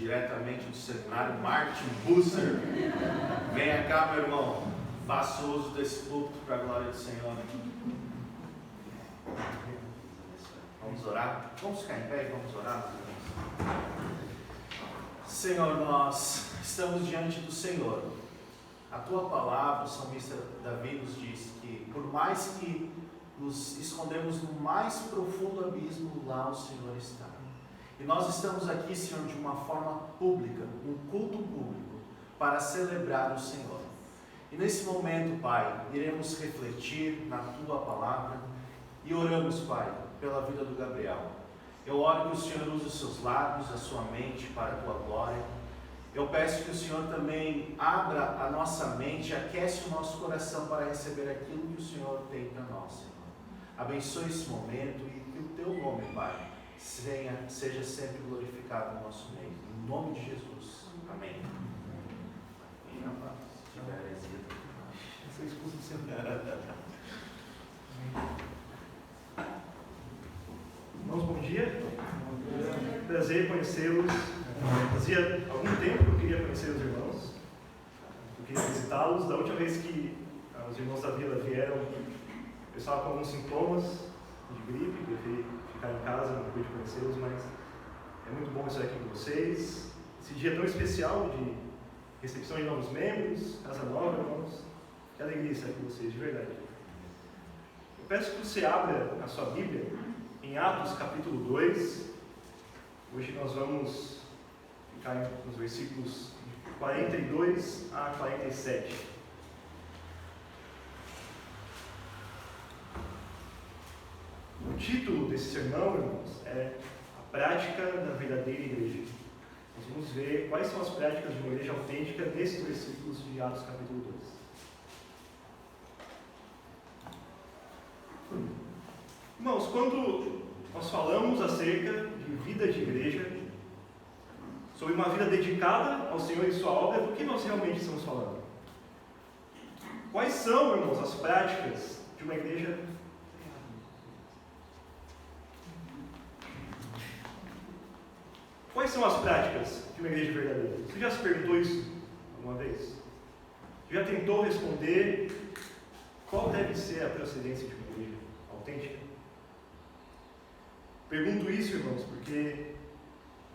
diretamente do seminário Martin Busser. Venha cá, meu irmão, faça uso desse púlpito para a glória do Senhor. Vamos orar? Vamos ficar em pé e vamos orar, meus irmãos. Senhor, nós estamos diante do Senhor. A tua palavra, o salmista Davi nos diz que por mais que nos escondemos no mais profundo abismo, lá o Senhor está. E nós estamos aqui, Senhor, de uma forma pública, um culto público, para celebrar o Senhor. E nesse momento, Pai, iremos refletir na tua palavra e oramos, Pai, pela vida do Gabriel. Eu oro que o Senhor use os seus lábios, a sua mente para a tua glória. Eu peço que o Senhor também abra a nossa mente, aquece o nosso coração para receber aquilo que o Senhor tem para nós, Senhor. Abençoe esse momento e que o teu nome, Pai, seja sempre glorificado no nosso meio. Em nome de Jesus. Amém. Irmãos, bom dia. Prazer em conhecê-los. Fazia algum tempo que eu queria conhecer os irmãos. Eu queria visitá-los. Da última vez que os irmãos da vila vieram, eu estava com alguns sintomas de gripe, preferi ficar em casa, não pude conhecê-los, mas é muito bom estar aqui com vocês. Esse dia tão especial de recepção de novos membros, casa nova, irmãos. Que alegria estar aqui com vocês, de verdade. Eu peço que você abra a sua Bíblia em Atos capítulo 2. Hoje nós vamos ficar nos versículos 42 a 47. O título desse sermão, irmãos, é A Prática da Verdadeira Igreja. Nós vamos ver quais são as práticas de uma igreja autêntica nesses versículos de Atos capítulo 2. Irmãos, quando nós falamos acerca de vida de igreja, sobre uma vida dedicada ao Senhor e sua obra, do que nós realmente estamos falando? Quais são, irmãos, as práticas de uma igreja? Quais são as práticas de uma igreja verdadeira? Você já se perguntou isso alguma vez? Já tentou responder qual deve ser a procedência de uma igreja autêntica? Pergunto isso, irmãos, porque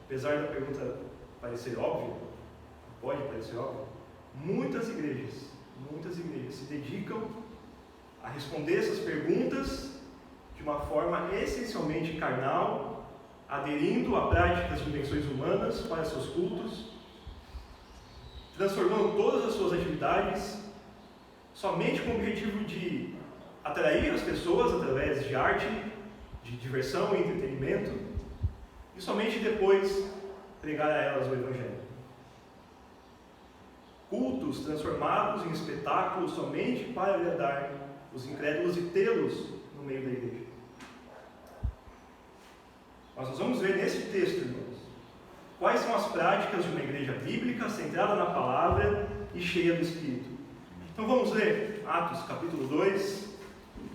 apesar da pergunta parecer óbvia, pode parecer óbvia, muitas igrejas se dedicam a responder essas perguntas de uma forma essencialmente carnal, aderindo a práticas de invenções humanas para seus cultos, transformando todas as suas atividades somente com o objetivo de atrair as pessoas através de arte, de diversão e entretenimento, e somente depois pregar a elas o Evangelho. Cultos transformados em espetáculos somente para agradar os incrédulos e tê-los no meio da igreja. Mas nós vamos ver nesse texto, irmãos, quais são as práticas de uma igreja bíblica centrada na palavra e cheia do Espírito. Então vamos ler Atos capítulo 2,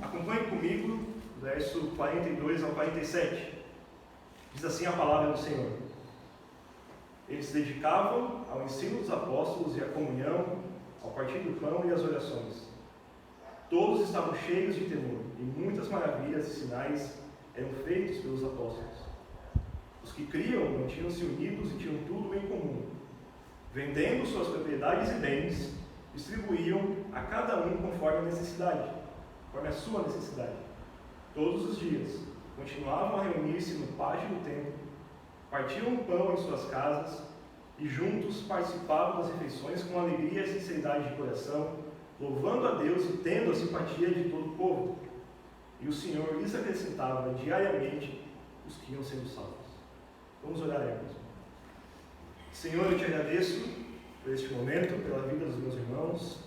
acompanhe comigo, verso 42 ao 47. Diz assim a palavra do Senhor: Eles se dedicavam ao ensino dos apóstolos e à comunhão, ao partir do pão e às orações. Todos estavam cheios de temor, e muitas maravilhas e sinais eram feitos pelos apóstolos. Os que criam mantinham-se unidos e tinham tudo em comum. Vendendo suas propriedades e bens, distribuíam a cada um conforme a necessidade, conforme a sua necessidade. Todos os dias, continuavam a reunir-se no pátio do templo, partiam o pão em suas casas e juntos participavam das refeições com alegria e sinceridade de coração, louvando a Deus e tendo a simpatia de todo o povo. E o Senhor lhes acrescentava diariamente os que iam sendo salvos. Vamos orar, irmãos. Senhor, eu te agradeço por este momento, pela vida dos meus irmãos.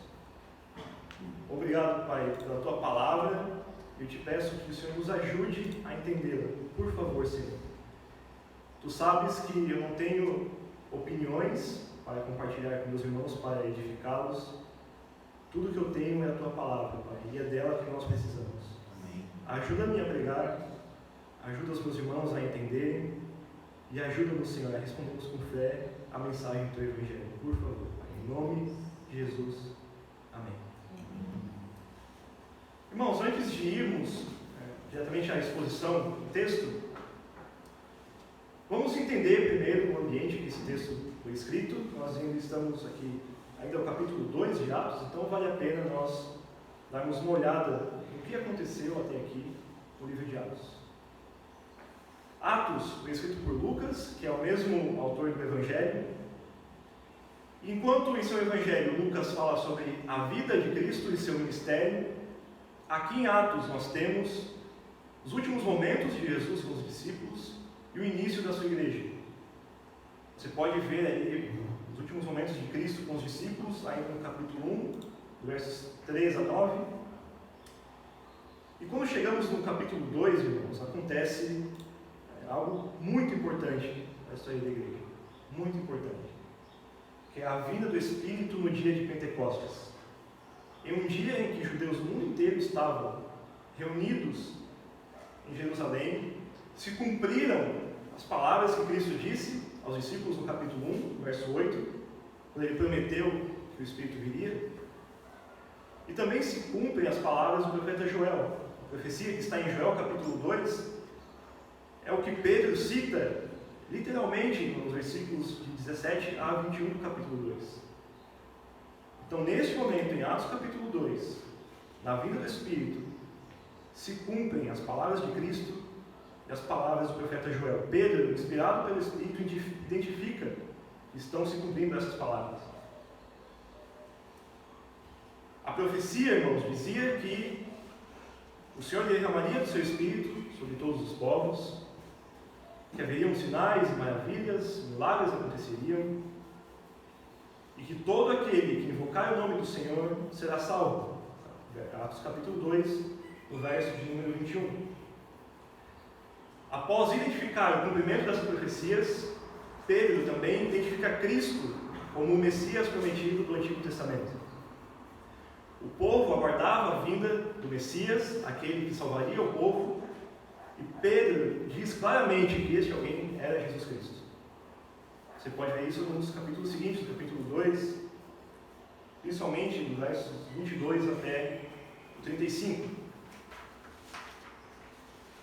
Obrigado, Pai, pela tua palavra. Eu te peço que o Senhor nos ajude a entendê-la. Por favor, Senhor. Tu sabes que eu não tenho opiniões para compartilhar com meus irmãos, para edificá-los. Tudo que eu tenho é a tua palavra, Pai, e é dela que nós precisamos. Amém. Ajuda-me a pregar, ajuda os meus irmãos a entenderem, e ajuda-nos, Senhor, a respondermos com fé a mensagem do Teu Evangelho. Por favor, em nome de Jesus. Amém. Irmãos, antes de irmos diretamente à exposição do texto, vamos entender primeiro o ambiente que esse texto foi escrito. Nós ainda estamos aqui, ainda no capítulo 2 de Atos, então vale a pena nós darmos uma olhada no que aconteceu até aqui no livro de Atos. Atos foi escrito por Lucas, que é o mesmo autor do Evangelho. Enquanto em seu Evangelho Lucas fala sobre a vida de Cristo e seu ministério, aqui em Atos nós temos os últimos momentos de Jesus com os discípulos e o início da sua igreja. Você pode ver aí os últimos momentos de Cristo com os discípulos, ainda no capítulo 1, versos 3 a 9. E quando chegamos no capítulo 2, irmãos, acontece algo muito importante na história da igreja. Muito importante. Que é a vinda do Espírito no dia de Pentecostes. Em um dia em que judeus do mundo inteiro estavam reunidos em Jerusalém, se cumpriram as palavras que Cristo disse aos discípulos no capítulo 1, verso 8, quando ele prometeu que o Espírito viria. E também se cumprem as palavras do profeta Joel. A profecia que está em Joel capítulo 2 é o que Pedro cita literalmente nos versículos de 17 a 21 do capítulo 2. Então, neste momento, em Atos capítulo 2, na vinda do Espírito, se cumprem as palavras de Cristo e as palavras do profeta Joel. Pedro, inspirado pelo Espírito, identifica que estão se cumprindo essas palavras. A profecia, irmãos, dizia que o Senhor derramaria do seu Espírito sobre todos os povos, que haveriam sinais e maravilhas, milagres aconteceriam, e que todo aquele que invocar o nome do Senhor será salvo. Atos capítulo 2, no verso de número 21. Após identificar o cumprimento dessas profecias, Pedro também identifica Cristo como o Messias prometido do Antigo Testamento. O povo aguardava a vinda do Messias, aquele que salvaria o povo, e Pedro diz claramente que este alguém era Jesus Cristo. Você pode ver isso nos capítulos seguintes, no capítulo 2, principalmente nos versos 22 até o 35.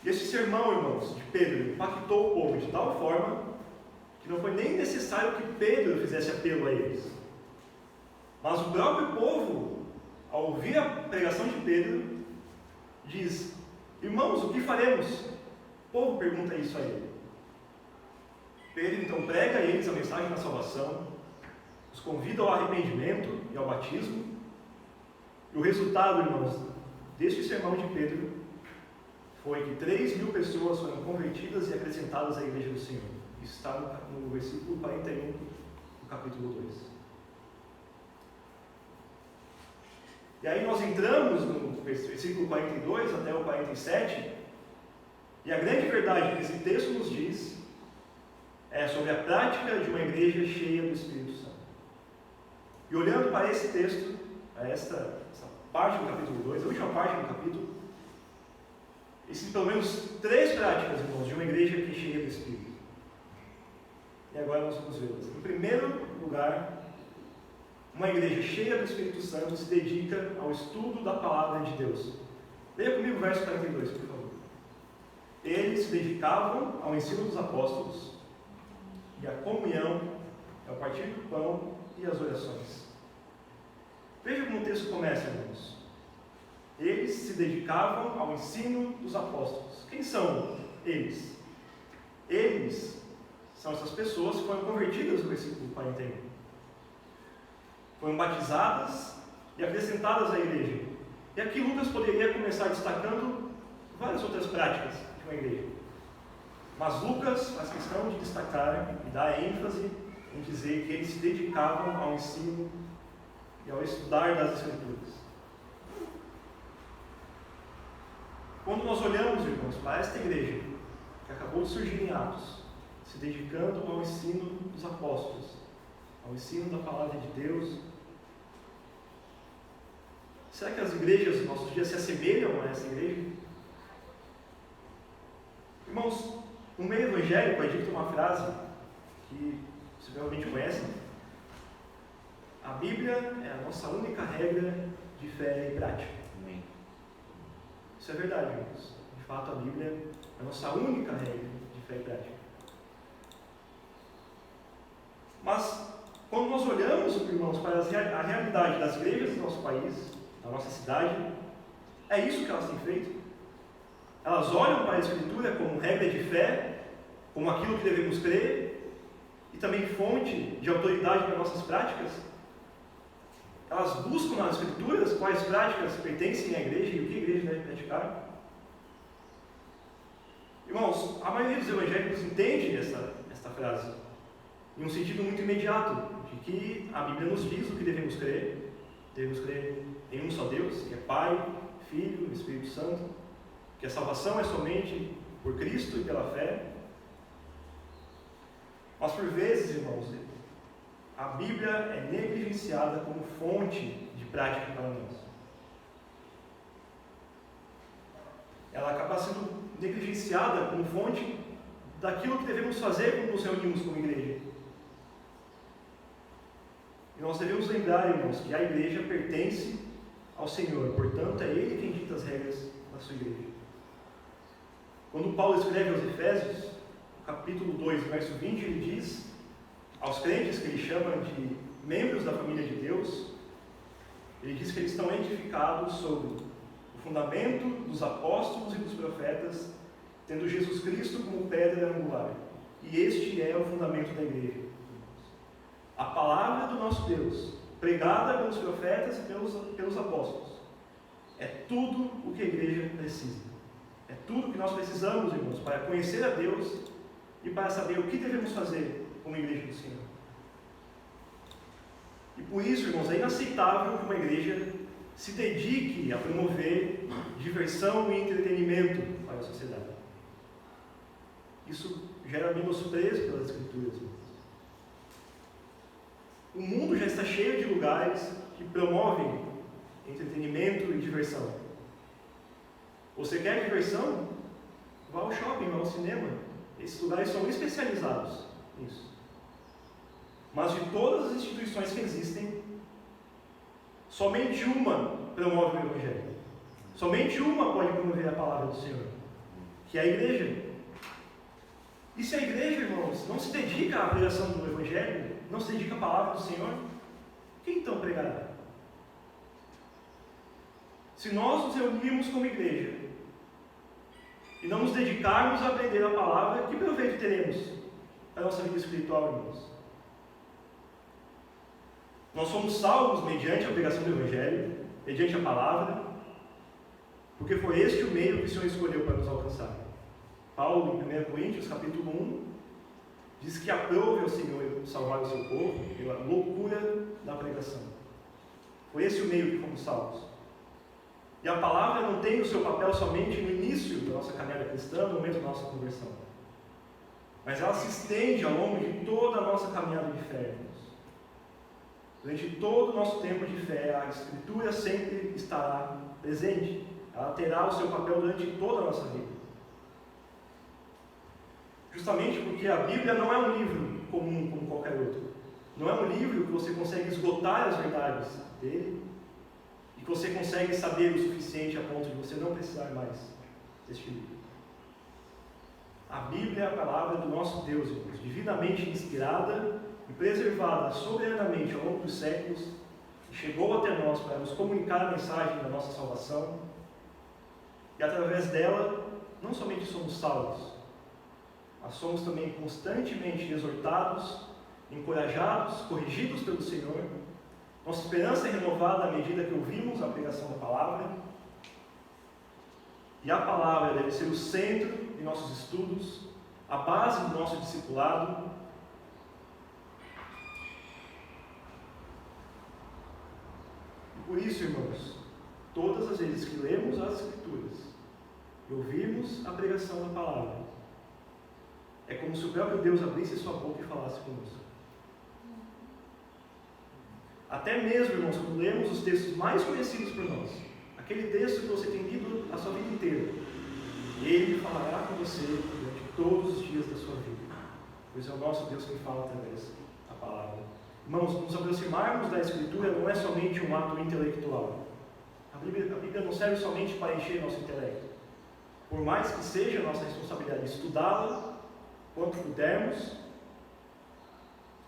E esse sermão, irmãos, de Pedro impactou o povo de tal forma que não foi nem necessário que Pedro fizesse apelo a eles. Mas o próprio povo, ao ouvir a pregação de Pedro, diz: irmãos, o que faremos? O povo pergunta isso a ele. Pedro então prega a eles a mensagem da salvação, os convida ao arrependimento e ao batismo. E o resultado, irmãos, deste sermão de Pedro foi que 3.000 pessoas foram convertidas e acrescentadas à igreja do Senhor. Isso está no versículo 41 do capítulo 2. E aí nós entramos no versículo 42 até o 47, e a grande verdade que esse texto nos diz é sobre a prática de uma igreja cheia do Espírito Santo. E olhando para esse texto, a essa parte do capítulo 2, a última parte do capítulo, existem pelo menos 3 práticas, irmãos, de uma igreja que é cheia do Espírito. E agora nós vamos vê-las. Em primeiro lugar, uma igreja cheia do Espírito Santo se dedica ao estudo da palavra de Deus. Leia comigo o verso 42, por favor. Eles se dedicavam ao ensino dos apóstolos e à comunhão, ao partir do pão e às orações. Veja como o texto começa, irmãos. Eles se dedicavam ao ensino dos apóstolos. Quem são eles? Eles são essas pessoas que foram convertidas no versículo 41. Foram batizadas e acrescentadas à igreja. E aqui Lucas poderia começar destacando várias outras práticas de uma igreja. Mas Lucas faz questão de destacar e dar ênfase em dizer que eles se dedicavam ao ensino e ao estudar das Escrituras. Quando nós olhamos, irmãos, para esta igreja que acabou de surgir em Atos, se dedicando ao ensino dos apóstolos, ao ensino da palavra de Deus, será que as igrejas dos nossos dias se assemelham a essa igreja? Irmãos, No meio evangélico é dita uma frase que vocês provavelmente conhecem: a Bíblia é a nossa única regra de fé e prática. Amém. Isso é verdade, irmãos. De fato, a Bíblia é a nossa única regra de fé e prática. Mas, quando nós olhamos, irmãos, para a realidade das igrejas do nosso país, da nossa cidade, é isso que elas têm feito. Elas olham para a Escritura como regra de fé, como aquilo que devemos crer, e também fonte de autoridade para nossas práticas. Elas buscam nas Escrituras quais práticas pertencem à igreja e o que a igreja deve praticar. Irmãos, a maioria dos evangélicos entende esta frase em um sentido muito imediato, de que a Bíblia nos diz o que devemos crer. Devemos crer em um só Deus, que é Pai, Filho e Espírito Santo, que a salvação é somente por Cristo e pela fé. Mas por vezes, irmãos, a Bíblia é negligenciada como fonte de prática para nós. Ela acaba sendo negligenciada como fonte daquilo que devemos fazer quando nos reunimos como igreja. E nós devemos lembrar, irmãos, que a igreja pertence ao Senhor, portanto é Ele quem dita as regras da sua igreja. Quando Paulo escreve aos Efésios, no capítulo 2, verso 20, ele diz aos crentes que ele chama de membros da família de Deus, ele diz que eles estão edificados sobre o fundamento dos apóstolos e dos profetas, tendo Jesus Cristo como pedra angular. E este é o fundamento da igreja. A palavra do nosso Deus, pregada pelos profetas e pelos apóstolos, é tudo o que a igreja precisa. É tudo o que nós precisamos, irmãos, para conhecer a Deus e para saber o que devemos fazer como igreja do Senhor. E por isso, irmãos, é inaceitável que uma igreja se dedique a promover diversão e entretenimento para a sociedade. Isso gera menosprezo pelas Escrituras, irmãos. O mundo já está cheio de lugares que promovem entretenimento e diversão. Você quer diversão? Vá ao shopping, vá ao cinema. Esses lugares são especializados nisso. Mas de todas as instituições que existem, somente uma promove o Evangelho. Somente uma pode promover a palavra do Senhor, que é a igreja. E se a igreja, irmãos, não se dedica à pregação do Evangelho, não se dedica à palavra do Senhor, quem então pregará? Se nós nos reunirmos como igreja e não nos dedicarmos a aprender a palavra, que proveito teremos para a nossa vida espiritual, irmãos? Nós somos salvos mediante a pregação do Evangelho, mediante a palavra, porque foi este o meio que o Senhor escolheu para nos alcançar. Paulo, em 1 Coríntios, capítulo 1, diz que aprove ao Senhor salvar o seu povo pela loucura da pregação. Foi esse o meio que fomos salvos. E a palavra não tem o seu papel somente no início da nossa caminhada cristã, no momento da nossa conversão. Mas ela se estende ao longo de toda a nossa caminhada de fé, irmãos. Durante todo o nosso tempo de fé, a Escritura sempre estará presente. Ela terá o seu papel durante toda a nossa vida. Justamente porque a Bíblia não é um livro comum como qualquer outro. Não é um livro que você consegue esgotar as verdades dele e que você consegue saber o suficiente a ponto de você não precisar mais deste livro. A Bíblia é a palavra do nosso Deus, irmãos, divinamente inspirada e preservada soberanamente ao longo dos séculos, e chegou até nós para nos comunicar a mensagem da nossa salvação, e através dela, não somente somos salvos, mas somos também constantemente exortados, encorajados, corrigidos pelo Senhor. Nossa esperança é renovada à medida que ouvimos a pregação da palavra, e a palavra deve ser o centro de nossos estudos, a base do nosso discipulado. E por isso, irmãos, todas as vezes que lemos as Escrituras e ouvimos a pregação da palavra, é como se o próprio Deus abrisse sua boca e falasse conosco. Até mesmo, irmãos, quando lemos os textos mais conhecidos por nós, aquele texto que você tem lido a sua vida inteira, Ele falará com você durante o todos os dias da sua vida, pois é o nosso Deus quem fala através da palavra. Irmãos, nos aproximarmos da Escritura não é somente um ato intelectual. A Bíblia não serve somente para encher nosso intelecto. Por mais que seja nossa responsabilidade estudá-la, quanto pudermos,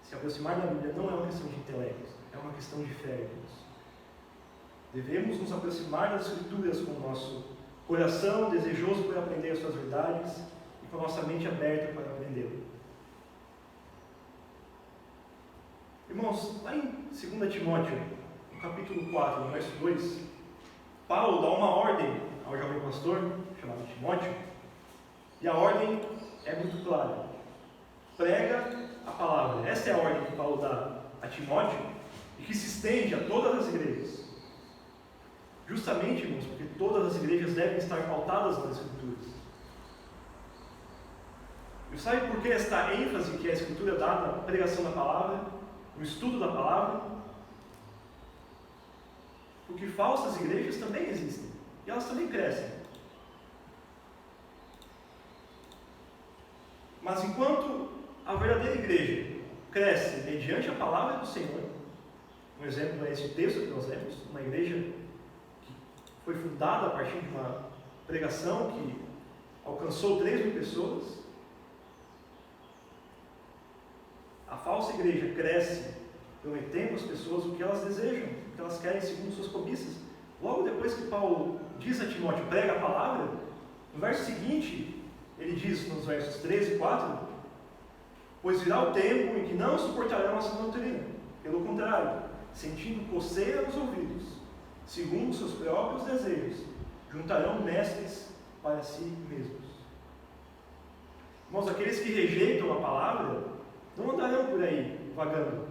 se aproximar da Bíblia não é uma questão de intelecto, é uma questão de fé, irmãos. Devemos nos aproximar das Escrituras com o nosso coração desejoso por aprender as suas verdades e com a nossa mente aberta para aprendê-lo. Irmãos, lá em 2 Timóteo, no capítulo 4, no verso 2, Paulo dá uma ordem ao jovem pastor, chamado Timóteo, e a ordem é muito clara. Prega a palavra. Essa é a ordem que Paulo dá a Timóteo e que se estende a todas as igrejas. Justamente, irmãos, porque todas as igrejas devem estar pautadas nas Escrituras. E sabe por que esta ênfase que a Escritura dá na pregação da palavra, no estudo da palavra? Porque falsas igrejas também existem. E elas também crescem. Mas enquanto a verdadeira igreja cresce mediante a palavra do Senhor, um exemplo é esse texto que nós lemos, uma igreja que foi fundada a partir de uma pregação que alcançou 3.000 pessoas. A falsa igreja cresce prometendo às pessoas o que elas desejam, o que elas querem segundo suas cobiças. Logo depois que Paulo diz a Timóteo, prega a palavra, no verso seguinte, ele diz nos versos 3 e 4, pois virá o tempo em que não suportarão essa doutrina. Pelo contrário, sentindo coceira nos ouvidos, segundo seus próprios desejos, juntarão mestres para si mesmos. Irmãos, aqueles que rejeitam a palavra, não andarão por aí vagando.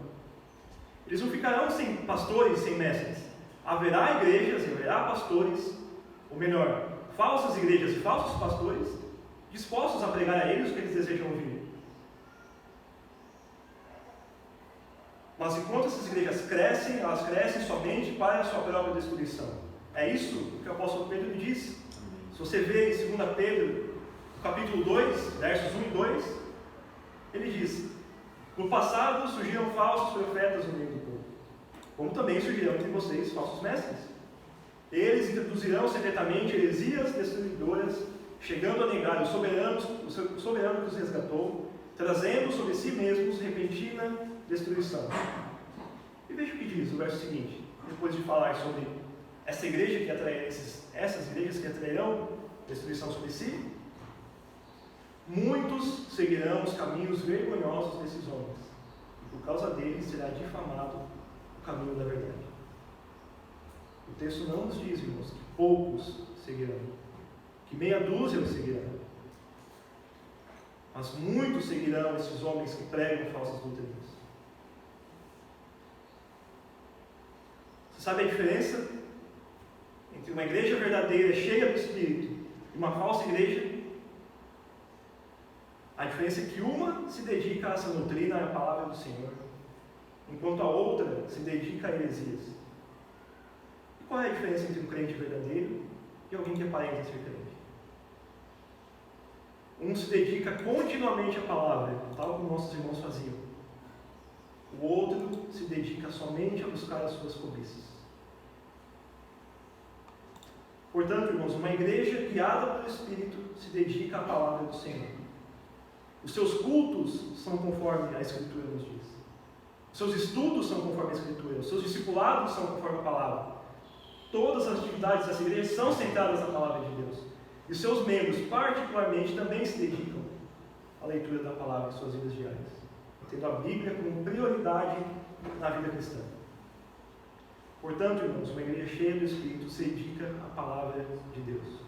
Eles não ficarão sem pastores, sem mestres. Haverá igrejas, haverá pastores, ou melhor, falsas igrejas e falsos pastores, dispostos a pregar a eles o que eles desejam ouvir. Mas enquanto essas igrejas crescem, elas crescem somente para a sua própria destruição. É isso que o apóstolo Pedro lhe diz. Se você vê em 2 Pedro, no capítulo 2, versos 1 e 2, ele diz: no passado surgiram falsos profetas no meio do povo, como também surgirão entre vocês falsos mestres. Eles introduzirão secretamente heresias destruidoras, chegando a negar o soberano que os resgatou, trazendo sobre si mesmos repentina destruição. E veja o que diz o verso seguinte, depois de falar sobre essa igreja que atrai, essas igrejas que atrairão destruição sobre si. Muitos seguirão os caminhos vergonhosos desses homens, e por causa deles será difamado o caminho da verdade. O texto não nos diz, irmãos, que poucos seguirão, que meia dúzia os seguirão, mas muitos seguirão esses homens que pregam falsas doutrinas. Você sabe a diferença entre uma igreja verdadeira, cheia do Espírito, e uma falsa igreja? A diferença é que uma se dedica a essa doutrina, à palavra do Senhor, enquanto a outra se dedica a heresias. E qual é a diferença entre um crente verdadeiro e alguém que aparenta ser crente? Um se dedica continuamente à palavra, tal como nossos irmãos faziam. O outro se dedica somente a buscar as suas cobiças. Portanto, irmãos, uma igreja guiada pelo Espírito se dedica à palavra do Senhor. Os seus cultos são conforme a Escritura nos diz. Os seus estudos são conforme a Escritura. Os seus discipulados são conforme a palavra. Todas as atividades dessa igreja são centradas na palavra de Deus. E os seus membros, particularmente, também se dedicam à leitura da palavra em suas vidas diárias, tendo a Bíblia como prioridade na vida cristã. Portanto, irmãos, uma igreja cheia do Espírito se dedica à palavra de Deus.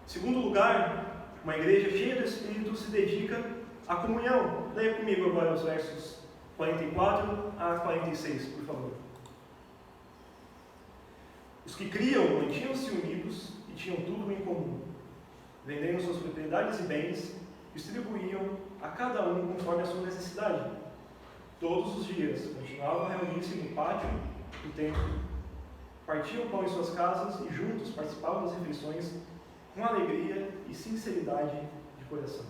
Em segundo lugar, uma igreja cheia do Espírito se dedica à comunhão. Leia comigo agora os versos 44 a 46, por favor. Os que criam mantinham-se unidos e tinham tudo em comum, vendendo suas propriedades e bens, distribuíam a cada um conforme a sua necessidade. Todos os dias continuavam a reunir-se no pátio do templo, partiam pão em suas casas e juntos participavam das refeições com alegria e sinceridade de coração.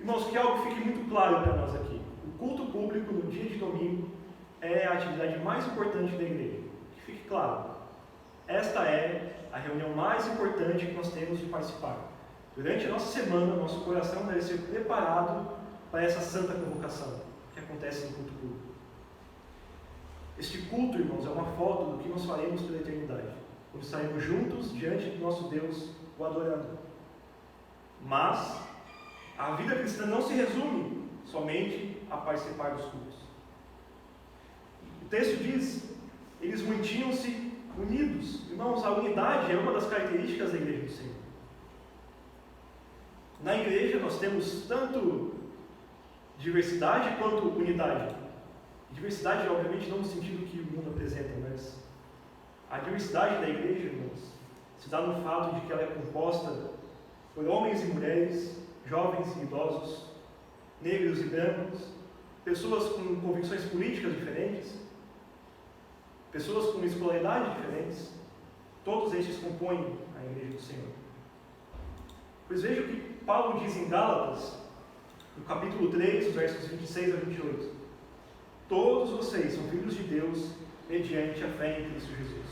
Irmãos, que algo fique muito claro para nós aqui. O culto público no dia de domingo é a atividade mais importante da igreja. Que fique claro. Esta é a reunião mais importante que nós temos de participar. Durante a nossa semana, nosso coração deve ser preparado para essa santa convocação que acontece no culto público. Este culto, irmãos, é uma foto do que nós faremos pela eternidade, quando estaremos juntos diante do nosso Deus, o adorando. Mas a vida cristã não se resume somente a participar dos cultos. O texto diz: eles mantinham-se unidos. Irmãos, a unidade é uma das características da igreja do Senhor. Na igreja nós temos tanto diversidade quanto unidade. Diversidade, obviamente, não no sentido que o mundo apresenta, mas a diversidade da igreja, irmãos, se dá no fato de que ela é composta por homens e mulheres, jovens e idosos, negros e brancos, pessoas com convicções políticas diferentes, pessoas com escolaridade diferentes. Todos estes compõem a igreja do Senhor. Pois veja o que Paulo diz em Gálatas, no capítulo 3, versos 26 a 28. Todos vocês são filhos de Deus mediante a fé em Cristo Jesus.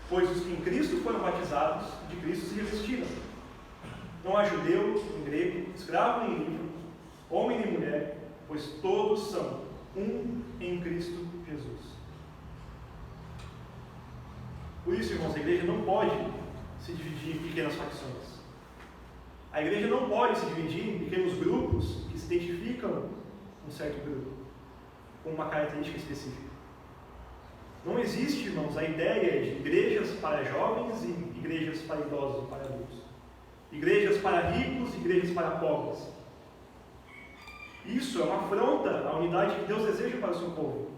Pois os que em Cristo foram batizados, de Cristo se revestiram. Não há judeu nem grego, escravo nem livre, homem nem mulher, pois todos são um em Cristo Jesus. Por isso, irmãos, a igreja não pode se dividir em pequenas facções. A igreja não pode se dividir em pequenos grupos que se identificam com um certo grupo, com uma característica específica. Não existe, irmãos, a ideia de igrejas para jovens e igrejas para idosos e para adultos. Igrejas para ricos e igrejas para pobres. Isso é uma afronta à unidade que Deus deseja para o seu povo.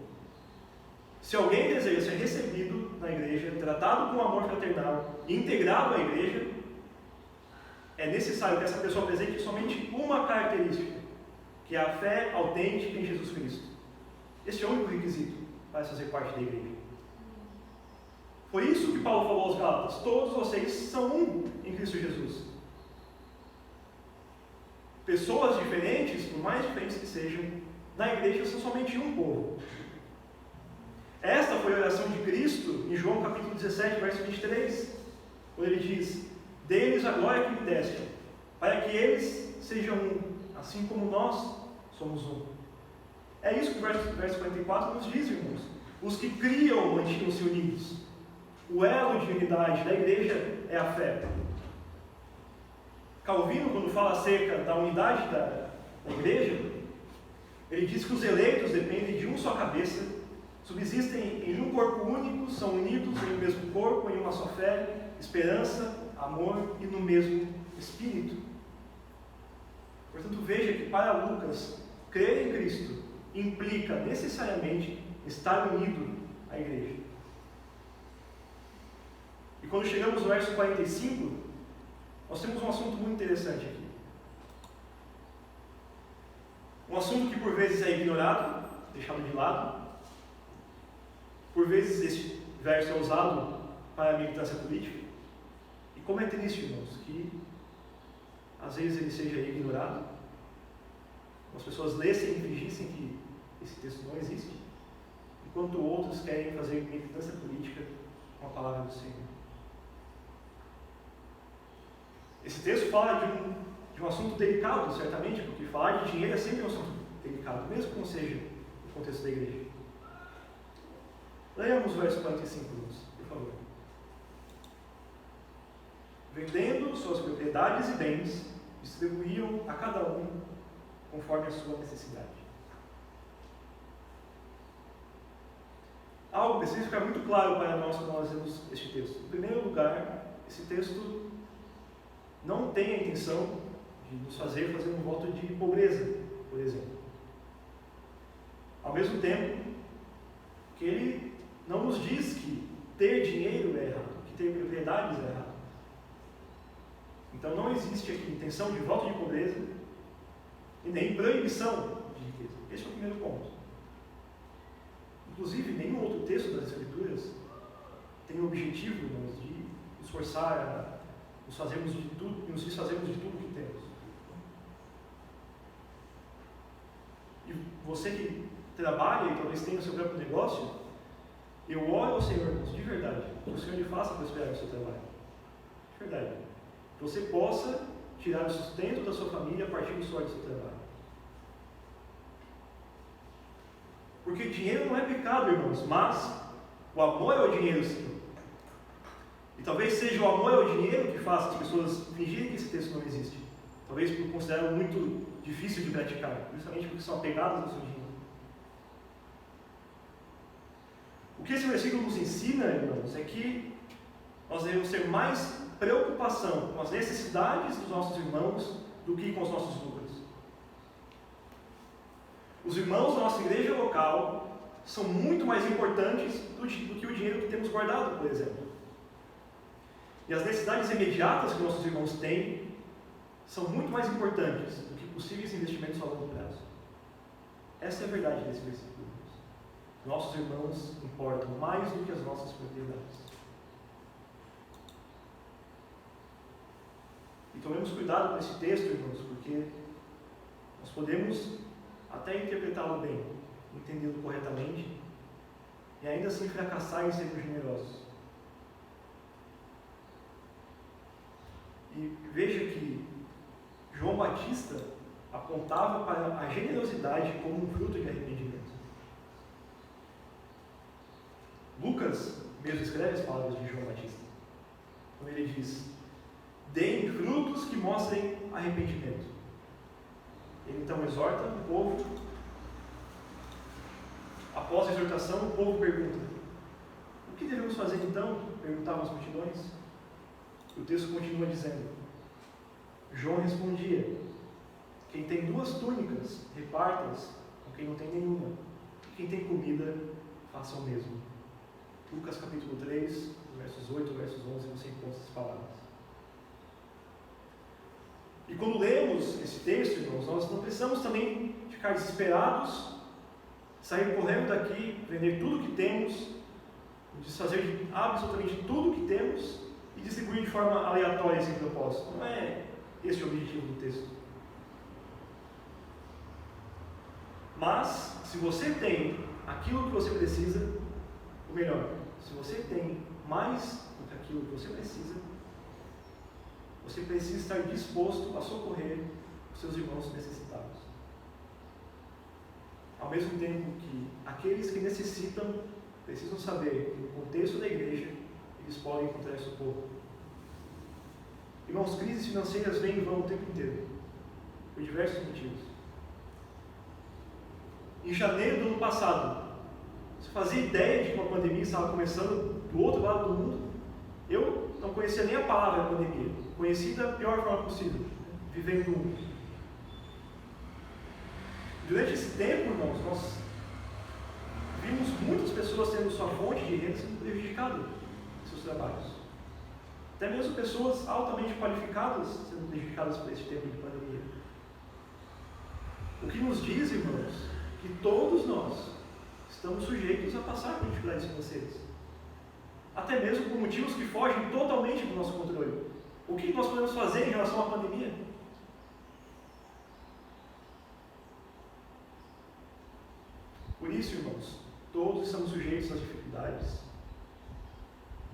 Se alguém deseja ser recebido na igreja, tratado com amor fraternal e integrado à igreja, é necessário que essa pessoa apresente somente uma característica, que é a fé autêntica em Jesus Cristo. Este é o único requisito para fazer parte da igreja. Por isso que Paulo falou aos Gálatas: todos vocês são um em Cristo Jesus. Pessoas diferentes, por mais diferentes que sejam, na igreja são somente um povo. Esta foi a oração de Cristo em João capítulo 17, verso 23, quando ele diz: dê-lhes a glória que me deste, para que eles sejam um, assim como nós somos um. É isso que o verso 44 nos diz, irmãos. Os que criam mantinham-se unidos. O elo de unidade da igreja é a fé. Calvino, quando fala acerca da unidade da igreja, ele diz que os eleitos dependem de um só cabeça, subsistem em um corpo único, são unidos em um mesmo corpo, em uma só fé, esperança, amor e no mesmo Espírito. Portanto, veja que para Lucas, crer em Cristo implica necessariamente estar unido à igreja. E quando chegamos no verso 45, nós temos um assunto muito interessante aqui. Um assunto que por vezes é ignorado, deixado de lado. Por vezes este verso é usado para a militância política. E como é triste, irmãos, que às vezes ele seja ignorado. As pessoas lessem e fingissem que esse texto não existe, enquanto outros querem fazer militância política com a palavra do Senhor. Esse texto fala de um assunto delicado, certamente, porque falar de dinheiro é sempre um assunto delicado, mesmo que não seja no contexto da igreja. Leiamos o verso 45, por favor. Vendendo suas propriedades e bens, distribuíam a cada um conforme a sua necessidade. Algo precisa ficar muito claro para nós quando nós lemos este texto. Em primeiro lugar, esse texto não tem a intenção de nos fazer um voto de pobreza, por exemplo. Ao mesmo tempo que ele não nos diz que ter dinheiro é errado, que ter propriedades é errado. Então não existe aqui intenção de voto de pobreza e nem proibição de riqueza. Esse é o primeiro ponto. Inclusive, nenhum outro texto das Escrituras tem o objetivo, irmãos, de nos esforçar a nos fazermos de tudo, nos desfazermos de tudo que temos. E você que trabalha e talvez tenha o seu próprio negócio, eu oro ao Senhor, irmãos, de verdade, que o Senhor lhe faça prosperar o seu trabalho. De verdade. Que você possa tirar o sustento da sua família a partir do suor do seu trabalho. Porque dinheiro não é pecado, irmãos, mas o amor ao dinheiro sim. E talvez seja o amor ao dinheiro que faça as pessoas fingirem que esse texto não existe. Talvez porque consideram muito difícil de praticar, justamente porque são apegados ao seu dinheiro. O que esse versículo nos ensina, irmãos, é que nós devemos ter mais preocupação com as necessidades dos nossos irmãos do que com os nossos lucros. Os irmãos da nossa igreja local são muito mais importantes do que o dinheiro que temos guardado, por exemplo. E as necessidades imediatas que nossos irmãos têm são muito mais importantes do que possíveis investimentos a longo prazo. Essa é a verdade desse versículo. Nossos irmãos importam mais do que as nossas propriedades. E tomemos cuidado com esse texto, irmãos, porque nós podemos até interpretá-lo bem, entendê-lo corretamente, e ainda assim fracassar em sermos generosos. E veja que João Batista apontava para a generosidade como um fruto de arrependimento. Lucas mesmo escreve as palavras de João Batista, quando ele diz: deem frutos que mostrem arrependimento. Ele então exorta o povo. Após a exortação, o povo pergunta: o que devemos fazer então? Perguntavam as multidões. O texto continua dizendo: João respondia: quem tem 2 túnicas, reparta-as com quem não tem nenhuma. E quem tem comida, faça o mesmo. Lucas capítulo 3, versos 8, versos 11, você encontra essas palavras. E quando lemos esse texto, irmãos, nós não precisamos também ficar desesperados, sair correndo daqui, vender tudo que temos, desfazer de absolutamente tudo que temos e distribuir de forma aleatória esse propósito. Não é esse o objetivo do texto. Mas, se você tem aquilo que você precisa, ou melhor, se você tem mais do que aquilo que você precisa estar disposto a socorrer os seus irmãos necessitados. Ao mesmo tempo que aqueles que necessitam precisam saber que no contexto da igreja eles podem encontrar socorro. Irmãos, crises financeiras vêm e vão o tempo inteiro, por diversos motivos. Em janeiro do ano passado, você fazia ideia de que uma pandemia estava começando do outro lado do mundo? Eu não conhecia nem a palavra pandemia. Conheci da pior forma possível, vivendo no mundo. Durante esse tempo, irmãos, nós vimos muitas pessoas tendo sua fonte de renda sendo prejudicada em seus trabalhos. Até mesmo pessoas altamente qualificadas sendo prejudicadas por esse tempo de pandemia. O que nos diz, irmãos, que todos nós estamos sujeitos a passar por dificuldades financeiras. Até mesmo por motivos que fogem totalmente do nosso controle. O que nós podemos fazer em relação à pandemia? Por isso, irmãos, todos estamos sujeitos às dificuldades.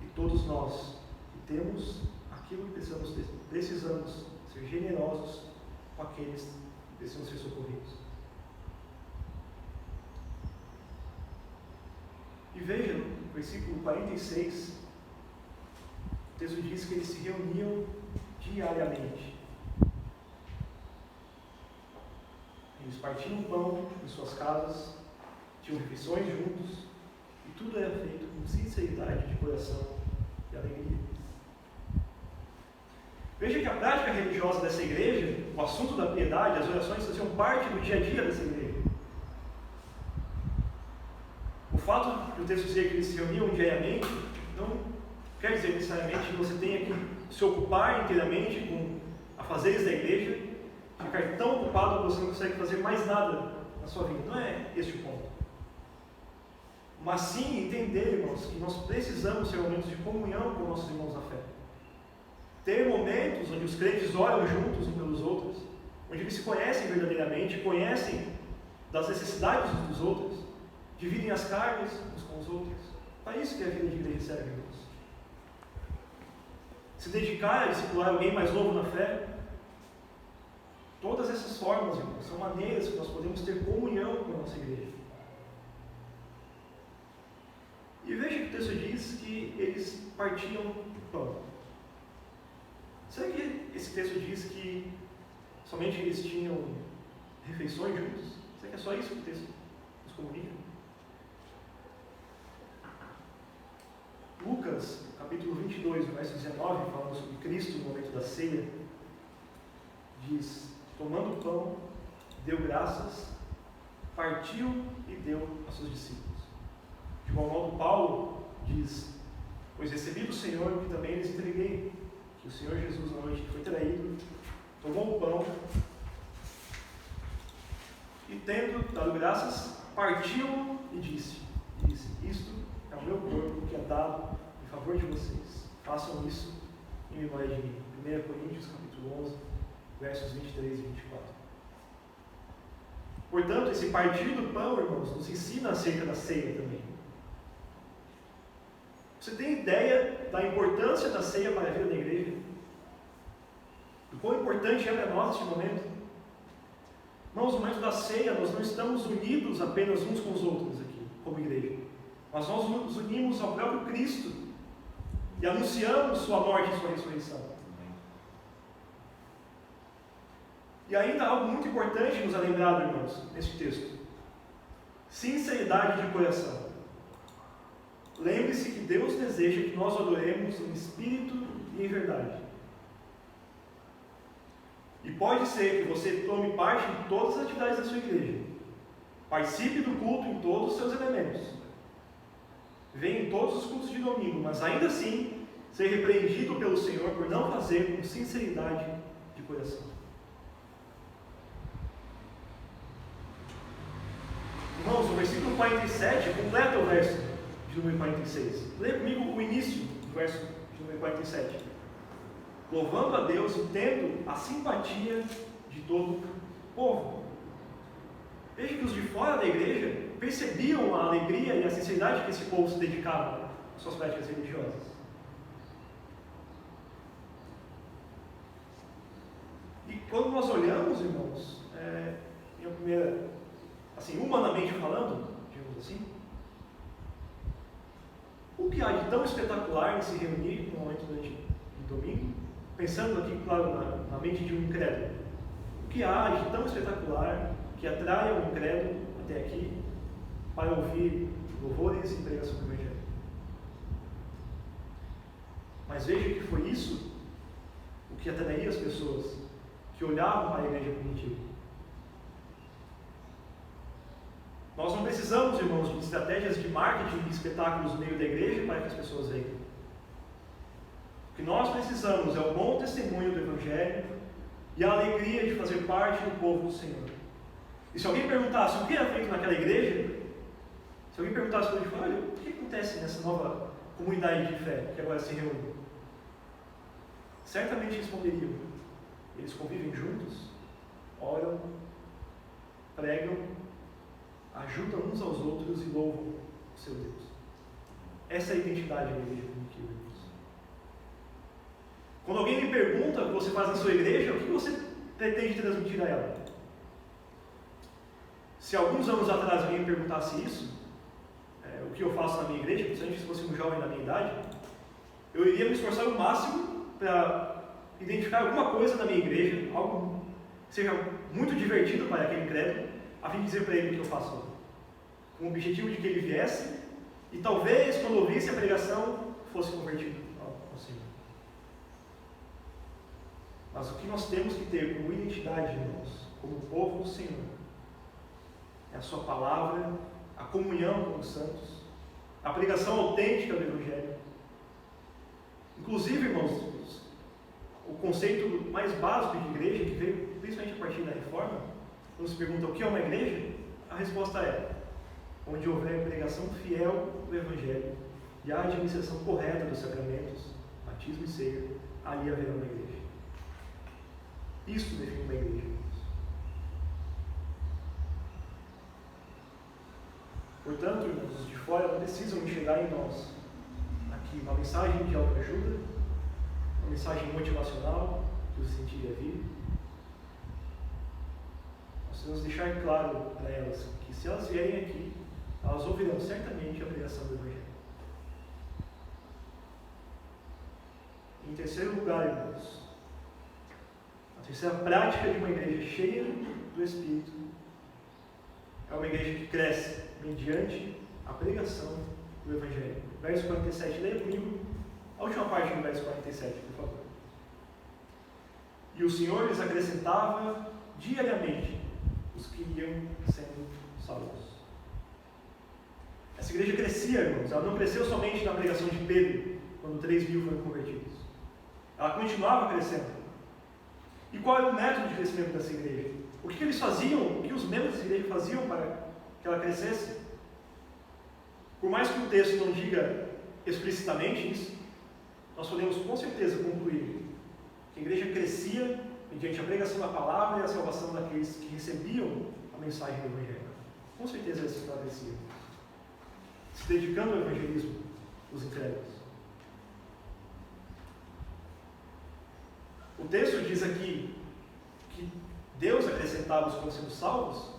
E todos nós que temos aquilo que precisamos ser generosos com aqueles que precisam ser socorridos. E veja, no versículo 46, o texto diz que eles se reuniam diariamente. Eles partiam pão em suas casas, tinham refeições juntos, e tudo era feito com sinceridade de coração e alegria. Veja que a prática religiosa dessa igreja, o assunto da piedade, as orações faziam parte do dia a dia dessa igreja. O fato de o texto dizer que eles se reuniam diariamente não quer dizer necessariamente que você tenha que se ocupar inteiramente com afazeres da igreja, ficar tão ocupado que você não consegue fazer mais nada na sua vida. Não é esse o ponto. Mas sim entender, irmãos, que nós precisamos ter momentos de comunhão com nossos irmãos na fé. ter momentos onde os crentes oram juntos uns pelos outros, onde eles se conhecem verdadeiramente, conhecem das necessidades uns dos outros, dividem as cargas uns com os outros. Para isso que a vida de igreja serve, irmãos. Se dedicar a discipular alguém mais novo na fé. Todas essas formas, irmãos, são maneiras que nós podemos ter comunhão com a nossa igreja. E veja que o texto diz que eles partiam do pão. Será que esse texto diz que somente eles tinham refeições juntos? Será que é só isso que o texto nos comunica? Lucas, capítulo 22, verso 19, falando sobre Cristo no momento da ceia, diz: tomando o pão, deu graças, partiu e deu aos seus discípulos. De igual modo, Paulo diz: pois recebi do Senhor o que também lhes entreguei, que o Senhor Jesus, na noite que foi traído, tomou o pão e, tendo dado graças, partiu e disse: isto é o meu corpo que é dado em favor de vocês. Façam isso em memória de mim. 1 Coríntios, capítulo 11, versos 23 e 24. Portanto, esse partir do pão, irmãos, nos ensina acerca da ceia também. Você tem ideia da importância da ceia para a vida da igreja? O quão importante é para nós neste momento? Irmãos, no momento da ceia, nós não estamos unidos apenas uns com os outros aqui, como igreja. Mas nós nos unimos ao próprio Cristo e anunciamos sua morte e sua ressurreição. E ainda algo muito importante nos é lembrado, irmãos, neste texto: sinceridade de coração. Lembre-se que Deus deseja que nós adoremos em espírito e em verdade. E pode ser que você tome parte de todas as atividades da sua igreja, participe do culto em todos os seus elementos, venha em todos os cultos de domingo, mas ainda assim ser repreendido pelo Senhor por não fazer com sinceridade de coração. Irmãos, o versículo 47 completa o verso de número 46. Leia comigo o início do verso de número 47. Louvando a Deus e tendo a simpatia de todo o povo. Veja que os de fora da igreja percebiam a alegria e a sinceridade que esse povo se dedicava às suas práticas religiosas. E quando nós olhamos, irmãos, em uma primeira, assim, humanamente falando, digamos assim, o que há de tão espetacular em se reunir no momento durante o domingo, pensando aqui, claro, na mente de um incrédulo, o que há de tão espetacular que atrai um incrédulo até aqui para ouvir louvores e pregação do Evangelho? Mas veja que foi isso o que atraía as pessoas que olhavam para a igreja primitiva. Nós não precisamos, irmãos, de estratégias de marketing e espetáculos no meio da igreja para que as pessoas venham. O que nós precisamos é o bom testemunho do Evangelho e a alegria de fazer parte do povo do Senhor. E se alguém perguntasse o que era feito naquela igreja, se alguém perguntasse para ele, olha, o que acontece nessa nova comunidade de fé que agora se reúne? Certamente responderiam: eles convivem juntos, oram, pregam, ajudam uns aos outros e louvam o seu Deus. Essa é a identidade da igreja primitiva, irmãos. Quando alguém me pergunta o que você faz na sua igreja, o que você pretende transmitir a ela? Se alguns anos atrás alguém me perguntasse isso, o que eu faço na minha igreja, principalmente se fosse um jovem da minha idade, eu iria me esforçar o máximo para identificar alguma coisa na minha igreja, algo que seja muito divertido para aquele incrédulo, a fim de dizer para ele o que eu faço lá, com o objetivo de que ele viesse e talvez, quando ouvisse a pregação, fosse convertido ao Senhor. Mas o que nós temos que ter como identidade, irmãos, como povo do Senhor, é a sua palavra, a comunhão com os santos, a pregação autêntica do Evangelho. Inclusive, irmãos, o conceito mais básico de igreja, que veio principalmente a partir da Reforma, quando se pergunta o que é uma igreja, a resposta é: onde houver pregação fiel do Evangelho e a administração correta dos sacramentos, batismo e ceia, ali haverá uma igreja. Isso define uma igreja. Portanto, irmãos, os de fora não precisam enxergar em nós aqui uma mensagem de autoajuda, uma mensagem motivacional que os incentive a vir. Nós temos que deixar claro para elas que se elas vierem aqui, elas ouvirão certamente a pregação do Evangelho. Em terceiro lugar, irmãos, a terceira prática de uma igreja cheia do Espírito é uma igreja que cresce mediante a pregação do Evangelho. Verso 47, leia comigo a última parte do verso 47, por favor. E o Senhor lhes acrescentava diariamente os que iam sendo salvos. Essa igreja crescia, irmãos. Ela não cresceu somente na pregação de Pedro, quando 3.000 foram convertidos. Ela continuava crescendo. E qual era o método de crescimento dessa igreja? O que eles faziam, o que os membros dessa igreja faziam para que ela crescesse? Por mais que o texto não diga explicitamente isso, nós podemos com certeza concluir que a igreja crescia mediante a pregação da palavra e a salvação daqueles que recebiam a mensagem do Evangelho. Com certeza é assim que ela crescia. Se dedicando ao evangelismo dos incrédulos. O texto diz aqui que Deus acrescentava os que estão sendo salvos,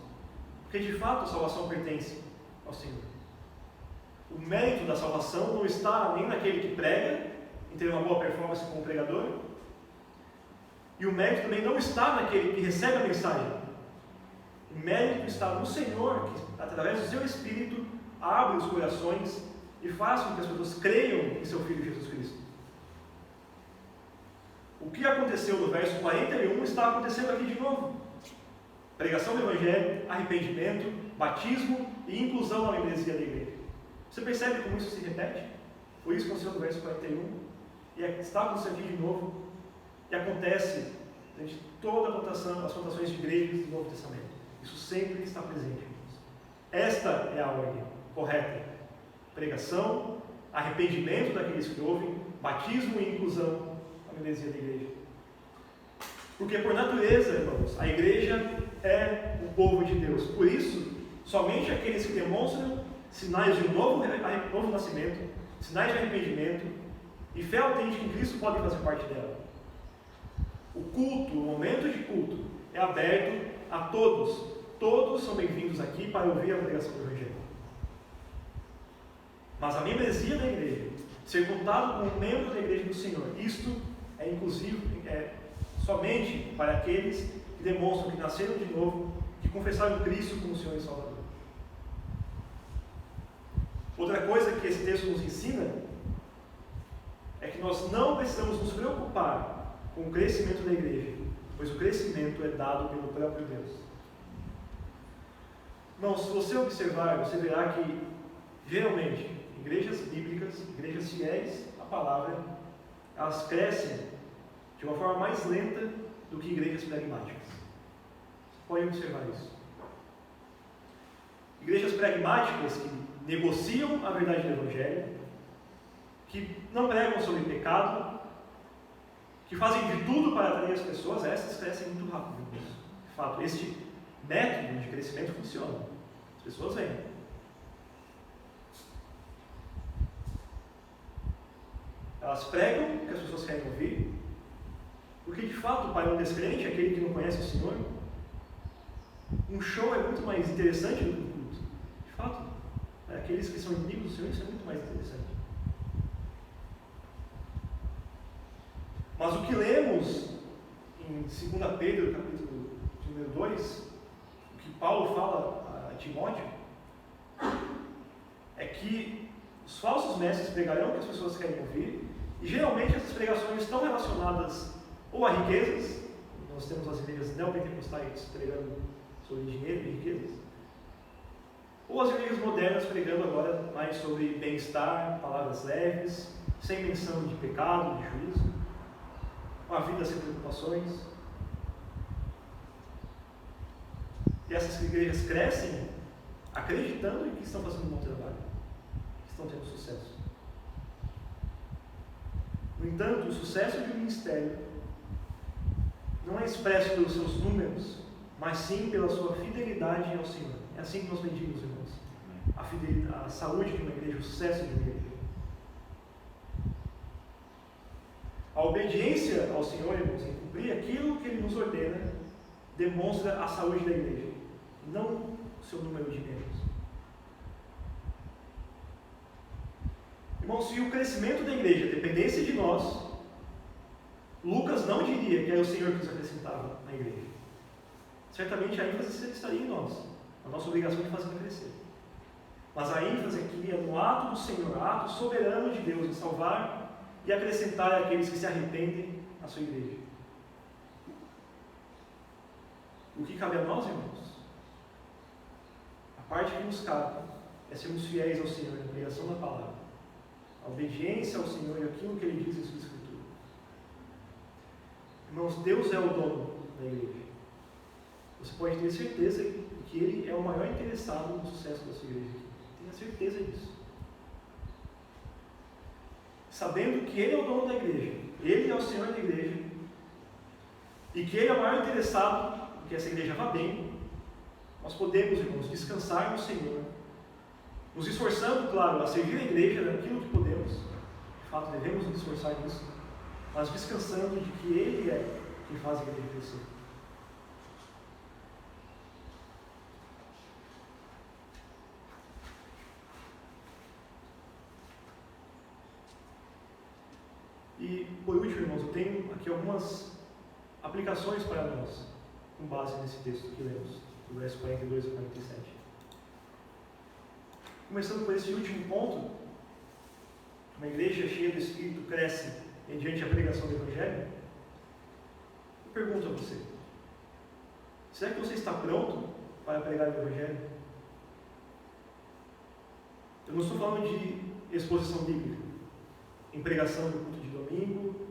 porque de fato a salvação pertence ao Senhor. O mérito da salvação não está nem naquele que prega, em ter uma boa performance como pregador, e o mérito também não está naquele que recebe a mensagem. O mérito está no Senhor, que através do seu Espírito abre os corações e faz com que as pessoas creiam em seu Filho Jesus Cristo. O que aconteceu no verso 41 está acontecendo aqui de novo. Pregação do Evangelho, arrependimento, batismo e inclusão na membresia da igreja. Você percebe como isso se repete? Foi isso que aconteceu no verso 41 e está acontecendo aqui de novo e acontece durante toda as plantações de igrejas do Novo Testamento. Isso sempre está presente. Esta é a ordem correta: pregação, arrependimento daqueles que ouvem, batismo e inclusão na membresia da igreja. Porque por natureza, irmãos, a igreja é o povo de Deus. Por isso, somente aqueles que demonstram sinais de um novo nascimento, sinais de arrependimento e fé autêntica em Cristo podem fazer parte dela. O culto, o momento de culto, é aberto a todos. Todos são bem-vindos aqui para ouvir a pregação do Evangelho. Mas a membresia da igreja, ser contado como membro da igreja do Senhor, isto é inclusive somente para aqueles que demonstram que nasceram de novo, que confessaram Cristo como Senhor e Salvador. Outra coisa que esse texto nos ensina é que nós não precisamos nos preocupar com o crescimento da igreja, pois o crescimento é dado pelo próprio Deus. Não, se você observar, você verá que, geralmente, igrejas bíblicas, igrejas fiéis à palavra, elas crescem de uma forma mais lenta do que igrejas pragmáticas. Você pode observar isso. Igrejas pragmáticas que negociam a verdade do Evangelho, que não pregam sobre pecado, que fazem de tudo para atrair as pessoas, essas crescem muito rápido. De fato, este método de crescimento funciona. As pessoas vêm. Elas pregam o que as pessoas querem ouvir, porque de fato, para um descrente, aquele que não conhece o Senhor, um show é muito mais interessante do que um culto. De fato, para aqueles que são inimigos do Senhor, isso é muito mais interessante. Mas o que lemos em 2 Pedro, capítulo número 2, o que Paulo fala a Timóteo, é que os falsos mestres pregarão o que as pessoas querem ouvir, e geralmente essas pregações estão relacionadas ou a riquezas. Nós temos as igrejas neopentecostais pregando sobre dinheiro e riquezas, ou as igrejas modernas pregando agora mais sobre bem-estar, palavras leves, sem menção de pecado, de juízo, uma vida sem preocupações. E essas igrejas crescem acreditando em que estão fazendo um bom trabalho, que estão tendo sucesso. No entanto, o sucesso de um ministério não é expresso pelos seus números, mas sim pela sua fidelidade ao Senhor. É assim que nós medimos, irmãos. A saúde de uma igreja, o sucesso de uma igreja. A obediência ao Senhor, irmãos, em cumprir aquilo que Ele nos ordena, demonstra a saúde da igreja, não o seu número de membros. Irmãos, se o crescimento da igreja dependesse de nós, Lucas não diria que era o Senhor que nos acrescentava na igreja. Certamente a ênfase estaria em nós, a nossa obrigação de fazê-la crescer. Mas a ênfase aqui é no ato do Senhor, ato soberano de Deus em salvar e acrescentar aqueles que se arrependem à sua igreja. O que cabe a nós, irmãos? A parte que nos cabe é sermos fiéis ao Senhor na pregação da palavra, a obediência ao Senhor e aquilo que Ele diz em sua Escritura. Irmãos, Deus é o dono da igreja. Você pode ter certeza que Ele é o maior interessado no sucesso da sua igreja. Tenha certeza disso. Sabendo que Ele é o dono da igreja, Ele é o Senhor da igreja, e que Ele é o maior interessado em que essa igreja vá bem, nós podemos, irmãos, descansar no Senhor, nos esforçando, claro, a servir a igreja naquilo que podemos. De fato, devemos nos esforçar nisso, mas descansando de que Ele é quem faz a igreja crescer. E, por último, irmãos, eu tenho aqui algumas aplicações para nós, com base nesse texto que lemos, do verso 42 a 47. Começando por esse último ponto, uma igreja cheia do Espírito cresce mediante a pregação do Evangelho. Eu pergunto a você, será que você está pronto para pregar o Evangelho? Eu não estou falando de exposição bíblica, em pregação do culto de domingo,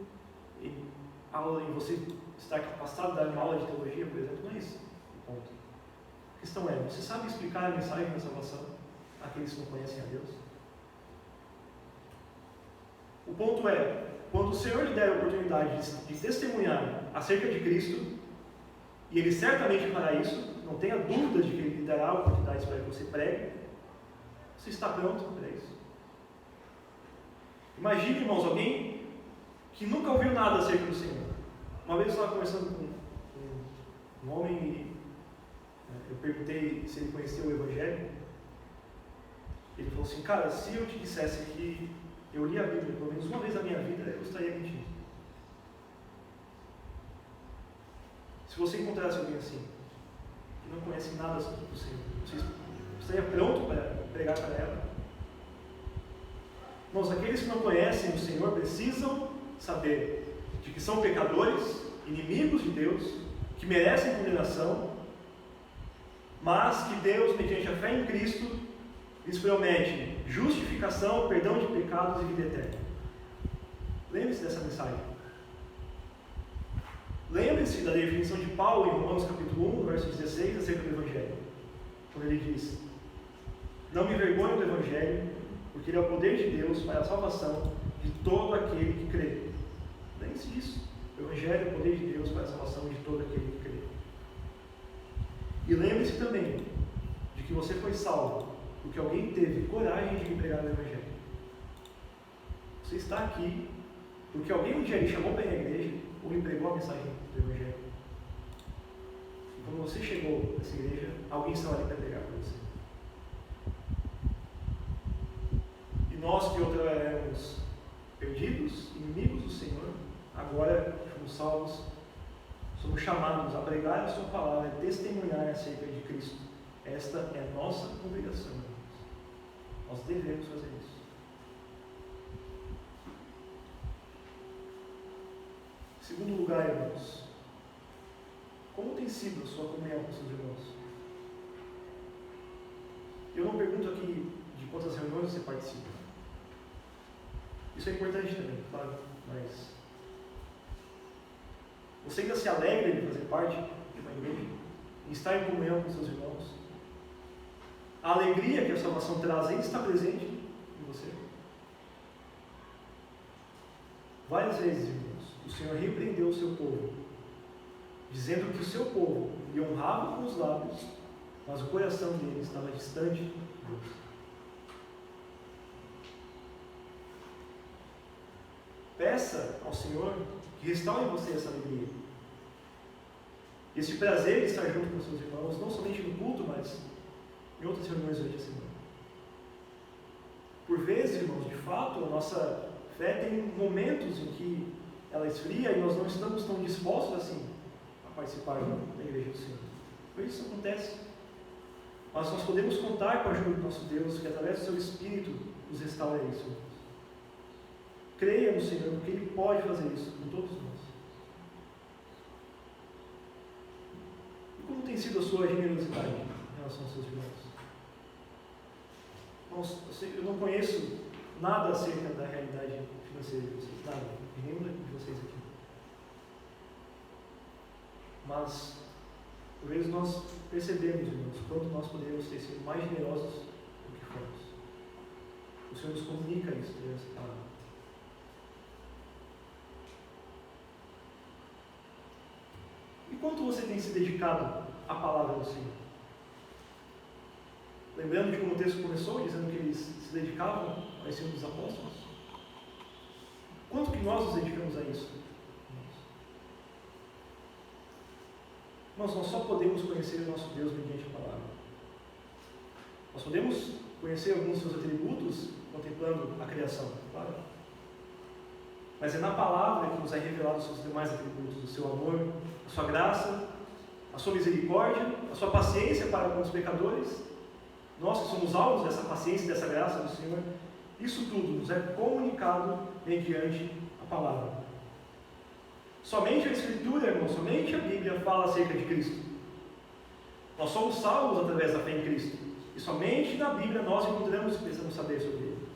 em você estar capacitado a dar uma aula de teologia, por exemplo. Não é isso o ponto. A questão é, você sabe explicar a mensagem da salvação àqueles que não conhecem a Deus? O ponto é, quando o Senhor lhe der a oportunidade de testemunhar acerca de Cristo, e Ele certamente fará isso, não tenha dúvida de que Ele lhe dará oportunidades para que você pregue, você está pronto para isso? Imagine, irmãos, alguém que nunca ouviu nada acerca do Senhor. Uma vez eu estava conversando com um homem e eu perguntei se ele conhecia o Evangelho. Ele falou assim: cara, se eu te dissesse que eu li a Bíblia pelo menos uma vez na minha vida, eu estaria mentindo. Se você encontrasse alguém assim, que não conhece nada do Senhor, você estaria pronto para pregar para ela? Irmãos, aqueles que não conhecem o Senhor precisam saber de que são pecadores, inimigos de Deus, que merecem condenação, mas que Deus, mediante a fé em Cristo, lhes promete justificação, perdão de pecados e vida eterna. Lembre-se dessa mensagem. Lembre-se da definição de Paulo em Romanos capítulo 1, verso 16, acerca do Evangelho, quando ele diz: não me envergonho do Evangelho, porque ele é o poder de Deus para a salvação de todo aquele que crê. Lembre-se disso. O Evangelho é o poder de Deus para a salvação de todo aquele que crê. E lembre-se também de que você foi salvo porque alguém teve coragem de lhe pregar o Evangelho. Você está aqui porque alguém um dia lhe chamou para ir à igreja ou lhe pregou a mensagem do Evangelho. E quando você chegou nessa igreja, alguém estava ali para pregar para você. E nós que outrora éramos perdidos, inimigos do Senhor, agora que fomos salvos, somos chamados a pregar a sua palavra, a testemunhar acerca de Cristo. Esta é a nossa obrigação. Nós devemos fazer isso. Em segundo lugar, irmãos, como tem sido a sua comunhão com seus irmãos? Eu não pergunto aqui de quantas reuniões você participa. Isso é importante também, claro, mas você ainda se alegra de fazer parte de uma igreja, em estar em comunhão com seus irmãos? A alegria que a salvação traz ainda está presente em você? Várias vezes, irmãos, o Senhor repreendeu o seu povo, dizendo que o seu povo lhe honrava com os lábios, mas o coração dele estava distante de Deus. Peça ao Senhor que restaure em você essa alegria, esse prazer de estar junto com seus irmãos, não somente no culto, mas em outras reuniões durante a semana. Por vezes, irmãos, de fato, a nossa fé tem momentos em que ela esfria e nós não estamos tão dispostos assim a participar da igreja do Senhor. Por isso acontece. Mas nós podemos contar com a ajuda do nosso Deus, que através do seu Espírito nos restaura isso. Creia no Senhor, porque Ele pode fazer isso com todos nós. E como tem sido a sua generosidade em relação aos seus irmãos? Eu não conheço nada acerca da realidade financeira de vocês, nada, de nenhum de vocês aqui. Mas, por vezes, nós percebemos, irmãos, quanto nós poderíamos ter sido mais generosos do que fomos. O Senhor nos comunica isso através dessa palavra. E quanto você tem se dedicado à palavra do Senhor? Lembrando de como o texto começou, dizendo que eles se dedicavam ao ensino dos apóstolos. Quanto que nós nos dedicamos a isso? Nós só podemos conhecer o nosso Deus mediante a palavra. Nós podemos conhecer alguns dos seus atributos contemplando a criação, claro. Mas é na palavra que nos é revelado os seus demais atributos, o seu amor, a sua graça, a sua misericórdia, a sua paciência para com os pecadores. Nós que somos alvos dessa paciência e dessa graça do Senhor, isso tudo nos é comunicado mediante a palavra. Somente a Escritura, irmão, somente a Bíblia fala acerca de Cristo. Nós somos salvos através da fé em Cristo. E somente na Bíblia nós encontramos o que precisamos saber sobre Ele.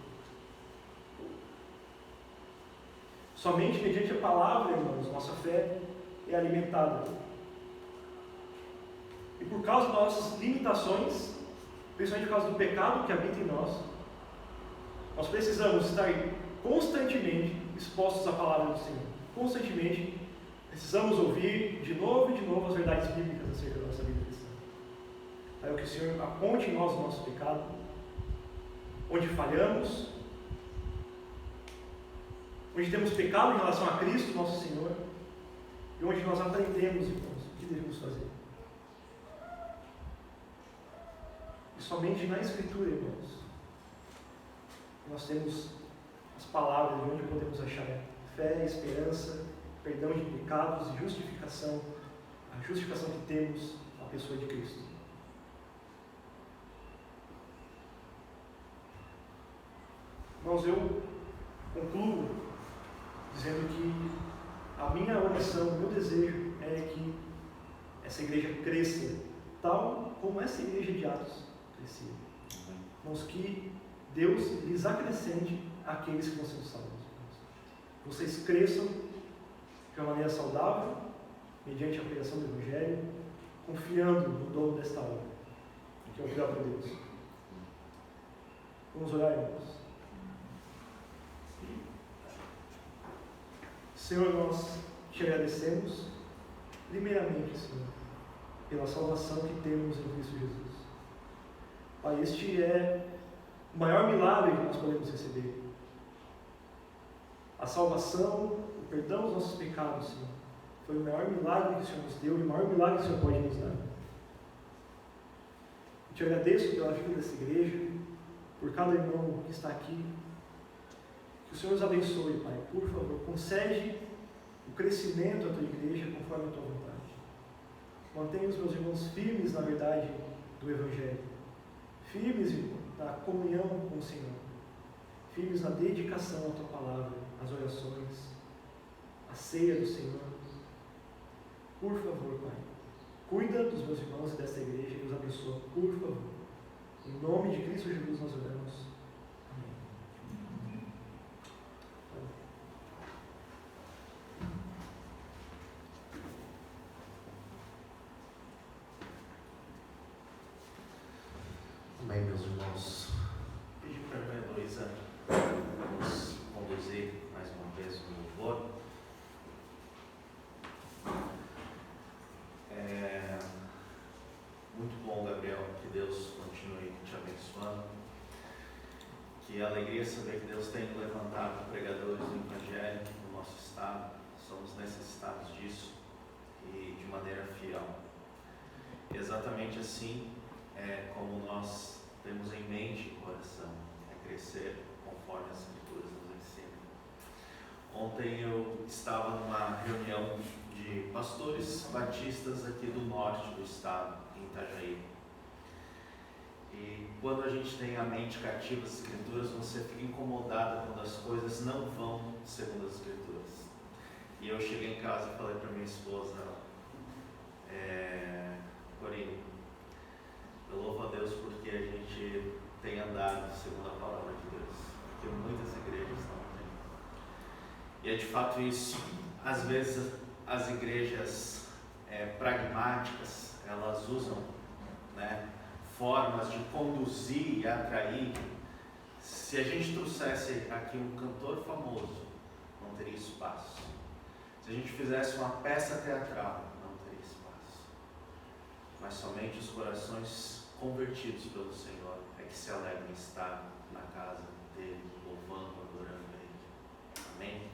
Somente mediante a palavra, irmãos, nossa fé é alimentada. E por causa das nossas limitações, principalmente por causa do pecado que habita em nós, nós precisamos estar constantemente expostos à palavra do Senhor. Constantemente precisamos ouvir de novo as verdades bíblicas acerca da nossa vida cristã. Para que o Senhor aponte em nós o nosso pecado, onde falhamos, onde temos pecado em relação a Cristo, nosso Senhor, e onde nós aprendemos, irmãos, o que devemos fazer. E somente na Escritura, irmãos, nós temos as palavras de onde podemos achar fé, esperança, perdão de pecados e justificação, a justificação que temos na pessoa de Cristo. Irmãos, eu concluo dizendo que a minha oração, o meu desejo é que essa igreja cresça tal como essa igreja de Atos crescia. Irmãos, que Deus lhes acrescente aqueles que vão sendo salvos. Vocês cresçam de uma maneira saudável, mediante a pregação do Evangelho, confiando no dono desta obra, que é o próprio Deus. Vamos orar, irmãos. Senhor, nós te agradecemos, primeiramente, Senhor, pela salvação que temos em Cristo Jesus. Pai, este é o maior milagre que nós podemos receber. A salvação, o perdão dos nossos pecados, Senhor, foi o maior milagre que o Senhor nos deu e o maior milagre que o Senhor pode nos dar. Eu te agradeço pela vida dessa igreja, por cada irmão que está aqui. Que o Senhor os abençoe, Pai. Por favor, concede o crescimento da tua igreja conforme a tua vontade. Mantenha os meus irmãos firmes na verdade do Evangelho. Firmes, irmão, na comunhão com o Senhor. Firmes na dedicação à tua palavra, às orações, à ceia do Senhor. Por favor, Pai, cuida dos meus irmãos e desta igreja e os abençoa, por favor. Em nome de Cristo Jesus nós oramos. Amém, meus irmãos. Pedir para a irmã Heloísa nos conduzir mais uma vez no louvor. alegria saber que Deus tem levantado pregadores do Evangelho no nosso estado. Somos necessitados disso e de maneira fiel. E exatamente assim é como nós temos em mente e coração, é crescer conforme as Escrituras nos ensinam. Ontem eu estava numa reunião de pastores batistas aqui do norte do estado, em Itajaí. E quando a gente tem a mente cativa às Escrituras, você fica incomodado quando as coisas não vão segundo as Escrituras. E eu cheguei em casa e falei para minha esposa, Corine, eu louvo a Deus porque a gente tem andado segundo a palavra de Deus, porque muitas igrejas não têm. E é de fato isso. Às vezes as igrejas pragmáticas, elas usam, né, formas de conduzir e atrair. Se a gente trouxesse aqui um cantor famoso, não teria espaço. Se a gente fizesse uma peça teatral, não teria espaço. Mas somente os corações convertidos pelo Senhor é que se alegram em estar na casa dele, louvando, adorando Ele. Amém?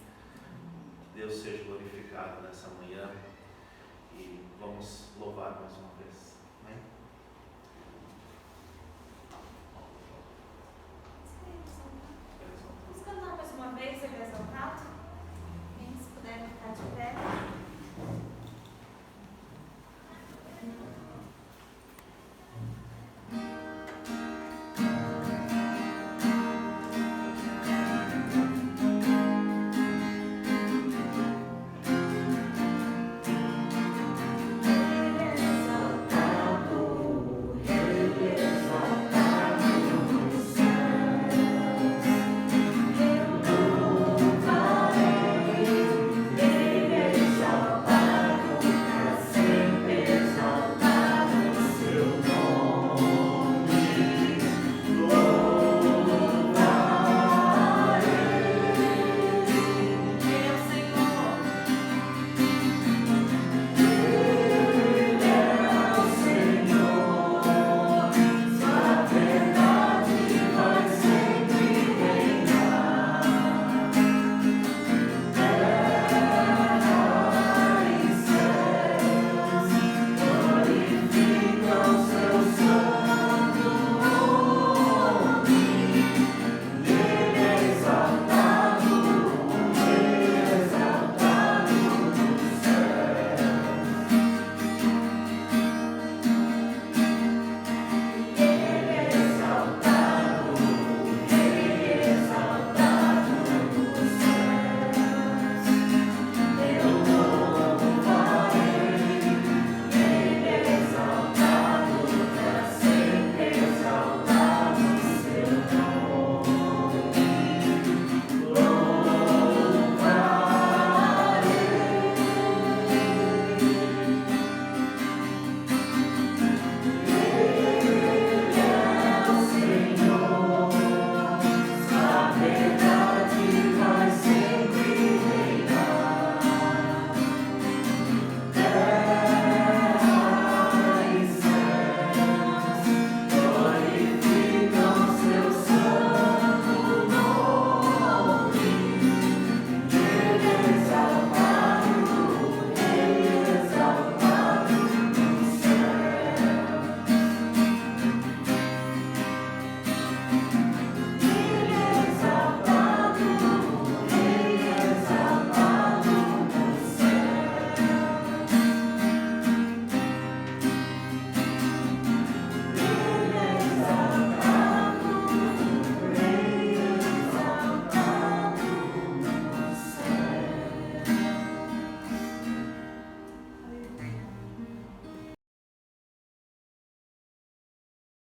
Que Deus seja glorificado nessa manhã e vamos louvar mais uma vez. Amém?